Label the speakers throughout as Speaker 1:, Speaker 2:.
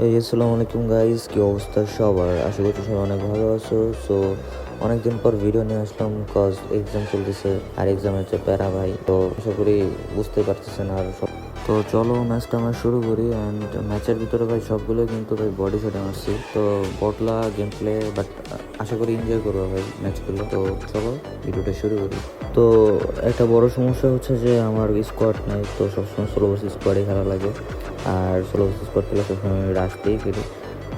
Speaker 1: এই আসসালামু আলাইকুম গাইস, কি অবস্থা সবার? আশা করছি সবাই অনেক ভালো আছো। সো অনেকদিন পর ভিডিও নিয়ে আসলাম, কজ এক্সাম চলতেছে আর এক্সাম হচ্ছে প্যারা ভাই। তো আশা করি বুঝতে পারতেছেন আর সব। তো চলো ম্যাচটা আমরা শুরু করি। অ্যান্ড ম্যাচের ভিতরে ভাই সবগুলো কিন্তু ভাই বডি শটে মারছি, তো বটলা গেম প্লে, বাট আশা করি এনজয় করবো ভাই ম্যাচগুলো। তো চলো ভিডিওটা শুরু করি। তো একটা বড় সমস্যা হচ্ছে যে আমার স্কোয়াড নাই, তো সবসময় সোলো ভার্সেস স্কোয়াডে খেলা লাগে। আর সোলো ভার্সেস স্কোয়াড খেলে সবসময় আমি রাশতেই ফিরি।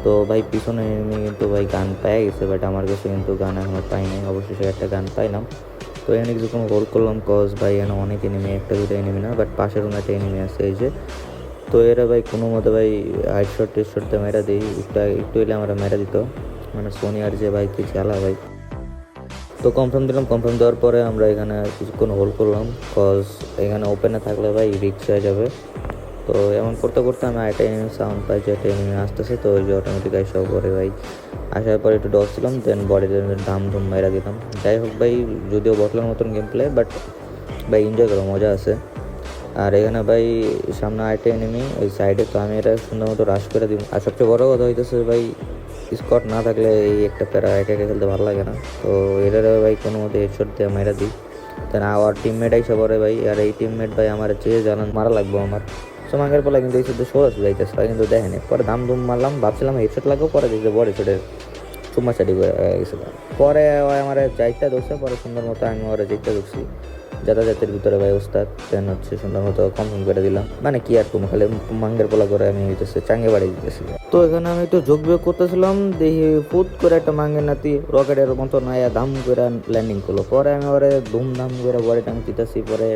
Speaker 1: তো ভাই পিছনে এনিমি কিন্তু ভাই গান পেয়ে গেছে, বাট আমার কাছে কিন্তু গান এখনো পাই নাই। অবশেষে একটা গান পাইলাম। তো এখানে কিছুক্ষণ হোল্ড করলাম, কজ ভাই এখানে অনেক এনিমি, একটা দুটো এনিমি না, বাট পাশের রুমে একটা এনিমি আছে এই যে। তো এরা ভাই কোনো মতে ভাই হাইট শট দিয়ে মেরা দিই, একটু একটু এলে আমরা মেরা দিত। মানে সোনিয়ার যে ভাই কি চালা ভাই। তো কনফার্ম দিলাম, কনফার্ম দেওয়ার পরে আমরা এখানে কিছুক্ষণ হোল্ড করলাম, কজ এখানে ওপেনে থাকলে ভাই রিক্স হয়ে যাবে। তো এমন করতে করতে আমি একটা এনিমি সাউন্ড পাই যে একটা এনিমি আসতেছে, তো ওই যে অটোমেটিক আইসা করে ভাই। আসার পরে একটু ডস ছিলাম, দেন বডিতে ধাম ধুম মাইরা দিতাম। যাই হোক ভাই, যদিও বটলার মতন গেম প্লে, বাট ভাই এনজয় করো, মজা আছে। আর এখানে ভাই সামনে আরেকটা এনিমি ওই সাইডে, তো আমি এটা সুন্দর মতো রাশ করে দিব। আর সবচেয়ে বড় কথা হইতেছে ভাই, স্কট না থাকলে এই একটা প্যারা একা একা খেলতে ভালো লাগে না। তো এটারে ভাই কোনো মতো হেডশট দিয়ে মেরা দিই। দেন আমার টিমমেট আইসা পরে ভাই, আর এই টিমমেট ভাই আমার চেয়ে জানান মারা লাগবো আমার। সোমাঙ্গের পলা কিন্তু এই শুধু সোজ যাইতেছে, কিন্তু দেখেনি। পরে দাম দুম মারলাম, ভাবছিলাম হেডশট লাগবো, পরে দেখতে বড় ছোটের চুম্মা চাটি গেছিল। পরে ওই আমার চাইটা ধরছে, পরে সুন্দর মতো আমি ওরা যেটা ধরছি যাতায়াতের ভিতরে ভাই ওস্তাদ, দেন হচ্ছে সুন্দর মতো কনফার্ম করে দিলাম। মানে কি আর কোনো খালি মাঙ্গের পোলা করে আমি হইতেছে চাঙ্গে বাড়ি দিতেছি। তো এখানে আমি একটু যোগ বিয়োগ করতেছিলাম, দেখি ফুট করে একটা মাঙ্গের নাতি রকেটের মতো নয়া দাম করে ল্যান্ডিং করলো। পরে আমি ওরে ধুমধাম করে বডি টাং দিতেছি, পরে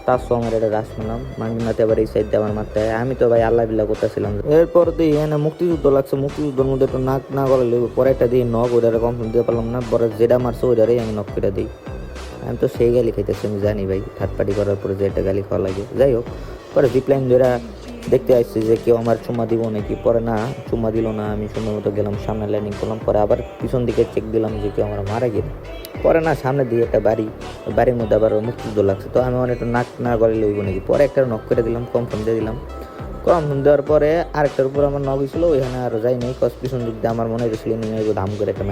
Speaker 1: তার আমার একটা রাস মারলাম মাঙ্গের নাতি, আবার এই সাইড দিয়ে আমার মারতে আমি তো ভাই আল্লাহ বিল্লাহ করতেছিলাম। এরপর দিয়ে এখানে মুক্তিযুদ্ধ লাগছে, মুক্তিযুদ্ধের মধ্যে একটু নাক না গলালে পরে একটা দিয়ে নক ওইটারে কনফার্ম দিতে পারলাম না, পরে যেটা মারছে ওইটারেই আমি নক করে দিই। আমি তো সেই গালি খাইতেছি, আমি জানি ভাই থার্ড পার্টি করার পরে যে একটা গালি খাওয়া লাগে। যাই হোক, পরে জিপলাইন ধরে দেখতে আসছি যে কেউ আমার চুম্মা দিব নাকি, পরে না চুম্মা দিল না। আমি সুন্দর মতো গেলাম, সামনে ল্যান্ডিং করলাম, পরে আবার পিছন দিকে চেক দিলাম যে কেউ আমার মারা গেল। পরে না সামনে দিয়ে একটা বাড়ির মধ্যে আবার মুক্তিযুদ্ধ লাগছে, তো আমি অনেকটা নাক না গলে লইব নাকি, পরে একটা নক করে দিলাম, কনফার্ম দিয়ে দিলাম। কনফার্ম দেওয়ার পরে আরেকটার উপর আমার নক হয়েছিল, ওইখানে আর যাই নাই, কস পিছন দিক দিয়ে আমার মনে হয়েছিল দাম করে একটা